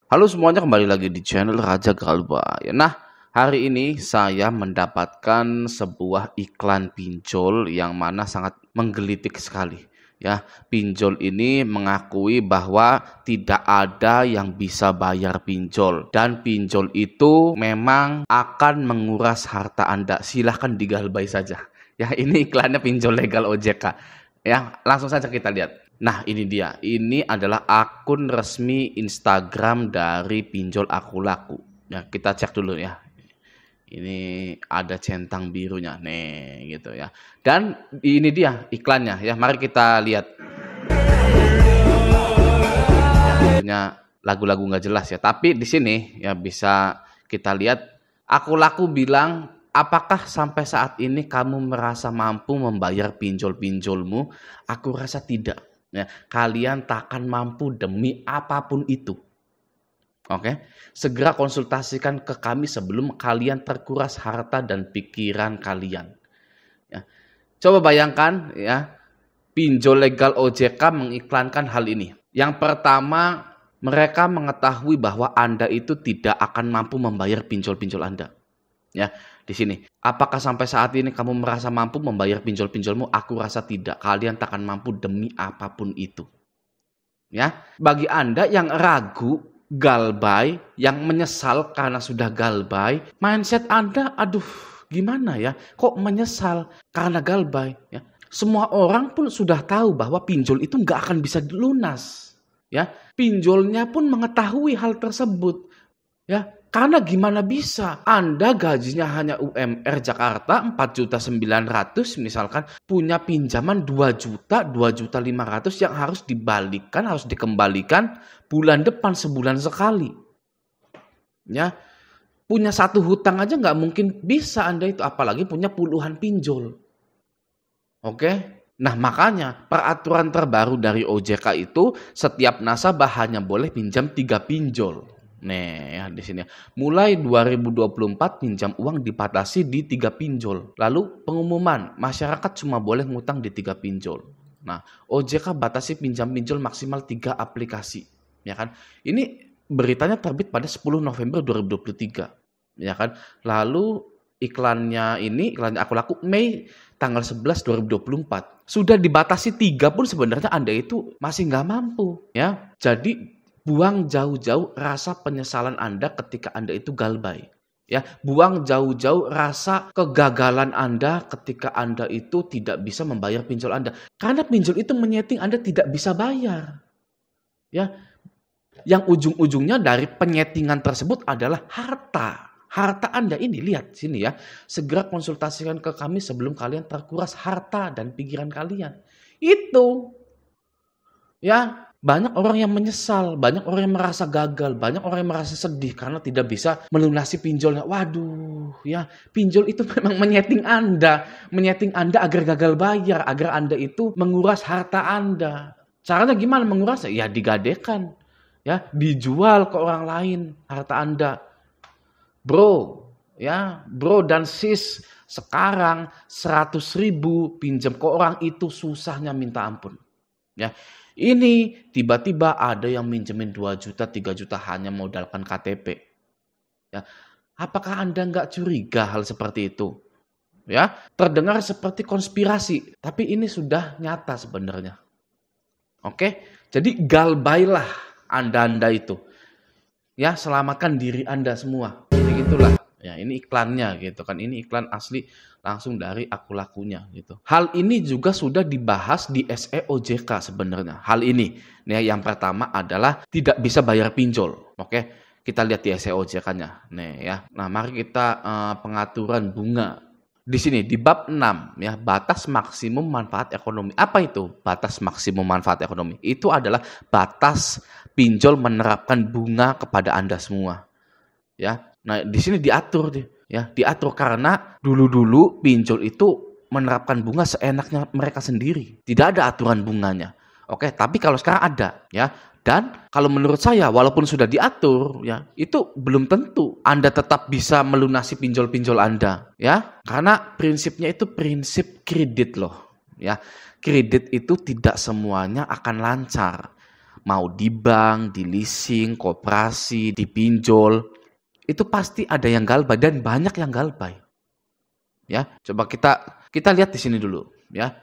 Halo semuanya, kembali lagi di channel Raja Galba. Nah, hari ini saya mendapatkan sebuah iklan pinjol yang mana sangat menggelitik sekali. Ya, pinjol ini mengakui bahwa tidak ada yang bisa bayar pinjol dan pinjol itu memang akan menguras harta Anda. Silahkan digalbai saja. Ya, ini iklannya pinjol legal OJK. Ya, langsung saja kita lihat. Nah, ini dia. Ini adalah akun resmi Instagram dari pinjol Aku Laku. Ya, kita cek dulu ya. Ini ada centang birunya, nih, gitu ya. Dan ini dia iklannya ya. Mari kita lihat. Ya, lagu-lagu nggak jelas ya. Tapi di sini ya bisa kita lihat. Aku Laku bilang, apakah sampai saat ini kamu merasa mampu membayar pinjol-pinjolmu? Aku rasa tidak. Ya, kalian takkan mampu demi apapun itu. Oke, segera konsultasikan ke kami sebelum kalian terkuras harta dan pikiran kalian. Ya. Coba bayangkan ya, pinjol legal OJK mengiklankan hal ini. Yang pertama, mereka mengetahui bahwa Anda itu tidak akan mampu membayar pinjol-pinjol Anda. Ya, di sini. Apakah sampai saat ini kamu merasa mampu membayar pinjol-pinjolmu? Aku rasa tidak. Kalian takkan mampu demi apapun itu. Ya, bagi Anda yang ragu, galbay, yang menyesal karena sudah galbay, mindset Anda, aduh, gimana ya? Kok menyesal karena galbay? Ya, semua orang pun sudah tahu bahwa pinjol itu nggak akan bisa lunas. Ya, pinjolnya pun mengetahui hal tersebut. Ya, karena gimana bisa Anda gajinya hanya UMR Jakarta 4.900.000 misalkan, punya pinjaman 2 juta, 2.500.000 yang harus dibalikkan, harus dikembalikan bulan depan sebulan sekali. Ya, punya satu hutang aja nggak mungkin bisa Anda itu, apalagi punya puluhan pinjol. Oke? Nah, makanya peraturan terbaru dari OJK itu setiap nasabah hanya boleh pinjam 3 pinjol. Nih ya di sini. Mulai 2024 pinjam uang dibatasi di 3 pinjol. Lalu pengumuman, masyarakat cuma boleh ngutang di 3 pinjol. Nah, OJK batasi pinjam pinjol maksimal 3 aplikasi, ya kan? Ini beritanya terbit pada 10 November 2023, ya kan? Lalu iklannya Aku Laku Mei tanggal 11 2024. Sudah dibatasi 3 pun sebenarnya Anda itu masih nggak mampu, ya. Jadi buang jauh-jauh rasa penyesalan Anda ketika Anda itu galbay. Ya, buang jauh-jauh rasa kegagalan Anda ketika Anda itu tidak bisa membayar pinjol Anda. Karena pinjol itu menyeting Anda tidak bisa bayar. Ya, yang ujung-ujungnya dari penyetingan tersebut adalah harta. Harta Anda ini, lihat sini ya. Segera konsultasikan ke kami sebelum kalian terkuras harta dan pikiran kalian. Itu. Ya, banyak orang yang menyesal, banyak orang yang merasa gagal, banyak orang yang merasa sedih karena tidak bisa melunasi pinjolnya. Waduh, ya, pinjol itu memang menyeting Anda agar gagal bayar, agar Anda itu menguras harta Anda. Caranya gimana mengurasnya? Ya digadekan, ya, dijual ke orang lain harta Anda. Bro dan sis, sekarang 100.000 pinjam ke orang itu susahnya minta ampun. Ya. Ini tiba-tiba ada yang minjemin 2 juta, 3 juta hanya modalkan KTP. Ya. Apakah Anda nggak curiga hal seperti itu? Ya, terdengar seperti konspirasi, tapi ini sudah nyata sebenarnya. Oke, jadi galbailah Anda itu. Ya, selamatkan diri Anda semua. Begitulah. Ya, ini iklannya gitu kan. Ini iklan asli langsung dari Aku Lakunya gitu. Hal ini juga sudah dibahas di SE OJK sebenarnya. Hal ini. Nih, yang pertama adalah tidak bisa bayar pinjol. Oke. Kita lihat di SE OJK-nya. Nih ya. Nah, mari kita pengaturan bunga. Di sini di bab 6 ya, batas maksimum manfaat ekonomi. Apa itu batas maksimum manfaat ekonomi? Itu adalah batas pinjol menerapkan bunga kepada Anda semua. Ya. Nah, di sini diatur karena dulu pinjol itu menerapkan bunga seenaknya mereka sendiri. Tidak ada aturan bunganya. Oke, tapi kalau sekarang ada, ya. Dan kalau menurut saya walaupun sudah diatur, ya, itu belum tentu Anda tetap bisa melunasi pinjol-pinjol Anda, ya. Karena prinsipnya itu prinsip kredit loh, ya. Kredit itu tidak semuanya akan lancar. Mau di bank, di leasing, koperasi, dipinjol, itu pasti ada yang galbay dan banyak yang galbay. Ya, coba kita lihat di sini dulu, ya.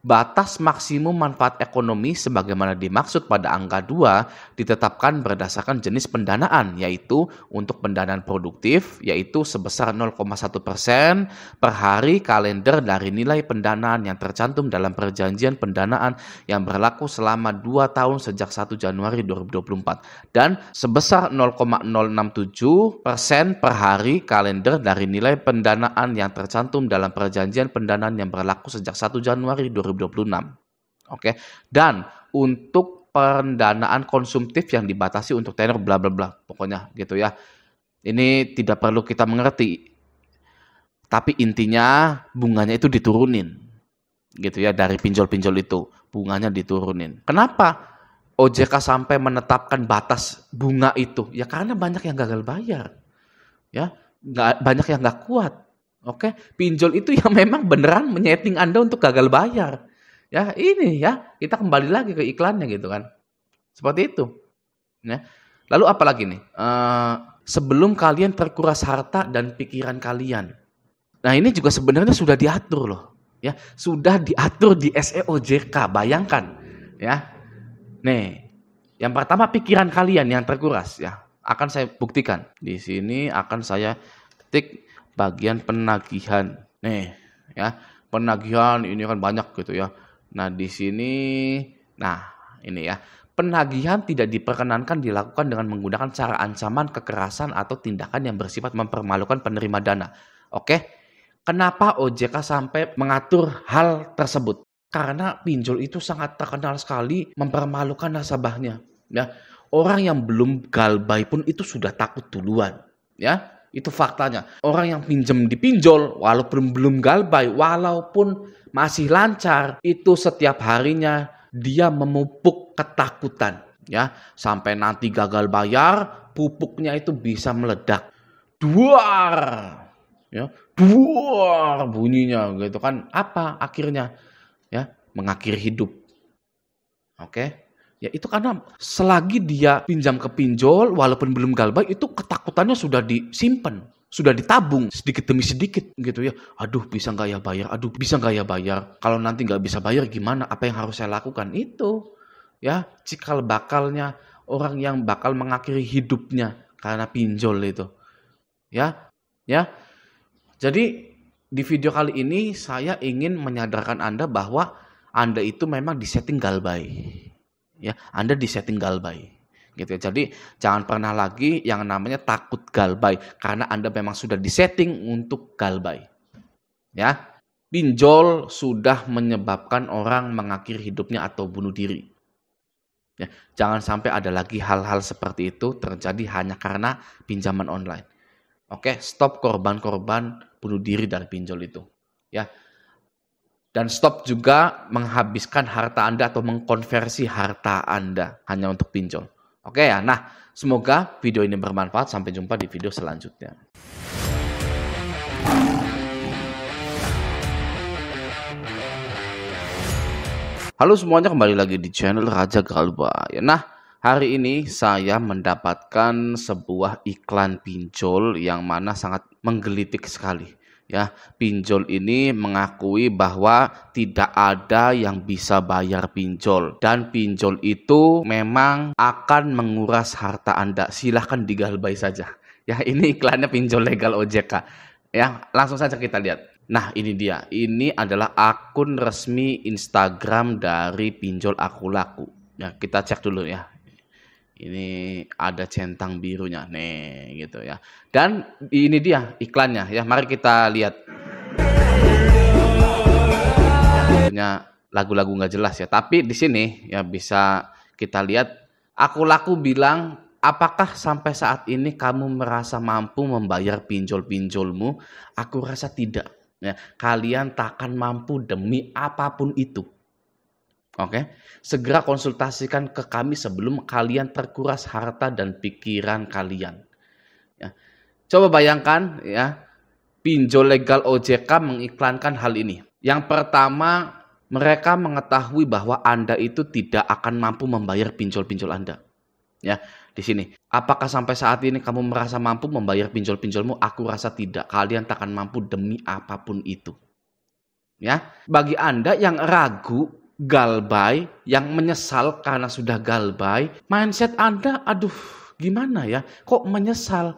Batas maksimum manfaat ekonomi sebagaimana dimaksud pada angka 2 ditetapkan berdasarkan jenis pendanaan, yaitu untuk pendanaan produktif, yaitu sebesar 0,1% per hari kalender dari nilai pendanaan yang tercantum dalam perjanjian pendanaan yang berlaku selama 2 tahun sejak 1 Januari 2024, dan sebesar 0,067% per hari kalender dari nilai pendanaan yang tercantum dalam perjanjian pendanaan yang berlaku sejak 1 Januari 2026. Oke. Dan untuk pendanaan konsumtif yang dibatasi untuk tenor bla bla bla, pokoknya gitu ya. Ini tidak perlu kita mengerti. Tapi intinya bunganya itu diturunin. Gitu ya, dari pinjol-pinjol itu bunganya diturunin. Kenapa OJK sampai menetapkan batas bunga itu? Ya karena banyak yang gagal bayar. Ya, banyak yang nggak kuat. Oke, pinjol itu yang memang beneran menyeting Anda untuk gagal bayar. Ya, ini ya, kita kembali lagi ke iklannya gitu kan. Seperti itu. Ya. Lalu apa lagi nih? Sebelum kalian terkuras harta dan pikiran kalian. Nah, ini juga sebenarnya sudah diatur loh. Ya, sudah diatur di SEOJK, bayangkan. Ya. Nih, yang pertama pikiran kalian yang terkuras ya. Akan saya buktikan. Di sini akan saya ketik bagian penagihan. Nih, ya. Penagihan ini kan banyak gitu ya. Nah, di sini, nah ini ya, penagihan tidak diperkenankan dilakukan dengan menggunakan cara ancaman, kekerasan, atau tindakan yang bersifat mempermalukan penerima dana. Oke, kenapa OJK sampai mengatur hal tersebut? Karena pinjol itu sangat terkenal sekali mempermalukan nasabahnya. Ya, orang yang belum galbay pun itu sudah takut duluan. Ya, itu faktanya. Orang yang pinjam dipinjol, walaupun belum galbay, walaupun masih lancar, itu setiap harinya dia memupuk ketakutan, ya, sampai nanti gagal bayar, pupuknya itu bisa meledak, duar, ya, duar bunyinya, gitu kan? Apa akhirnya? Ya, mengakhiri hidup. Oke, ya itu karena selagi dia pinjam ke pinjol, walaupun belum galbay, itu ketakutannya sudah disimpan. Sudah ditabung sedikit demi sedikit gitu ya. Aduh, bisa nggak ya bayar? Aduh, bisa nggak ya bayar? Kalau nanti nggak bisa bayar gimana? Apa yang harus saya lakukan? Itu ya cikal bakalnya orang yang bakal mengakhiri hidupnya karena pinjol itu. Ya, ya. Jadi di video kali ini saya ingin menyadarkan Anda bahwa Anda itu memang disetting galbay. Ya, Anda disetting galbay. Gitu ya. Jadi jangan pernah lagi yang namanya takut galbay karena Anda memang sudah disetting untuk galbay. Ya, pinjol sudah menyebabkan orang mengakhiri hidupnya atau bunuh diri. Ya, jangan sampai ada lagi hal-hal seperti itu terjadi hanya karena pinjaman online. Oke, stop korban-korban bunuh diri dari pinjol itu. Ya. Dan stop juga menghabiskan harta Anda atau mengkonversi harta Anda hanya untuk pinjol. Oke ya, nah semoga video ini bermanfaat. Sampai jumpa di video selanjutnya. Halo semuanya, kembali lagi di channel Raja Galbay. Nah, hari ini saya mendapatkan sebuah iklan pinjol yang mana sangat menggelitik sekali. Ya, pinjol ini mengakui bahwa tidak ada yang bisa bayar pinjol dan pinjol itu memang akan menguras harta Anda. Silahkan digalbay saja. Ya, ini iklannya pinjol legal OJK. Ya, langsung saja kita lihat. Nah, ini dia. Ini adalah akun resmi Instagram dari pinjol Aku Laku. Ya, kita cek dulu ya. Ini ada centang birunya nih gitu ya. Dan ini dia iklannya ya. Mari kita lihat. Lagu-lagu nggak jelas ya. Tapi di sini ya bisa kita lihat. Aku Laku bilang, apakah sampai saat ini kamu merasa mampu membayar pinjol-pinjolmu? Aku rasa tidak. Ya, kalian takkan mampu demi apapun itu. Oke, segera konsultasikan ke kami sebelum kalian terkuras harta dan pikiran kalian. Ya. Coba bayangkan ya, pinjol legal OJK mengiklankan hal ini. Yang pertama, Mereka mengetahui bahwa Anda itu tidak akan mampu membayar pinjol-pinjol Anda. Ya, di sini. Apakah sampai saat ini kamu merasa mampu membayar pinjol-pinjolmu? Aku rasa tidak. Kalian takkan mampu demi apapun itu. Ya, bagi Anda yang ragu, galbay, yang menyesal karena sudah galbay, mindset Anda, aduh, gimana ya? Kok menyesal?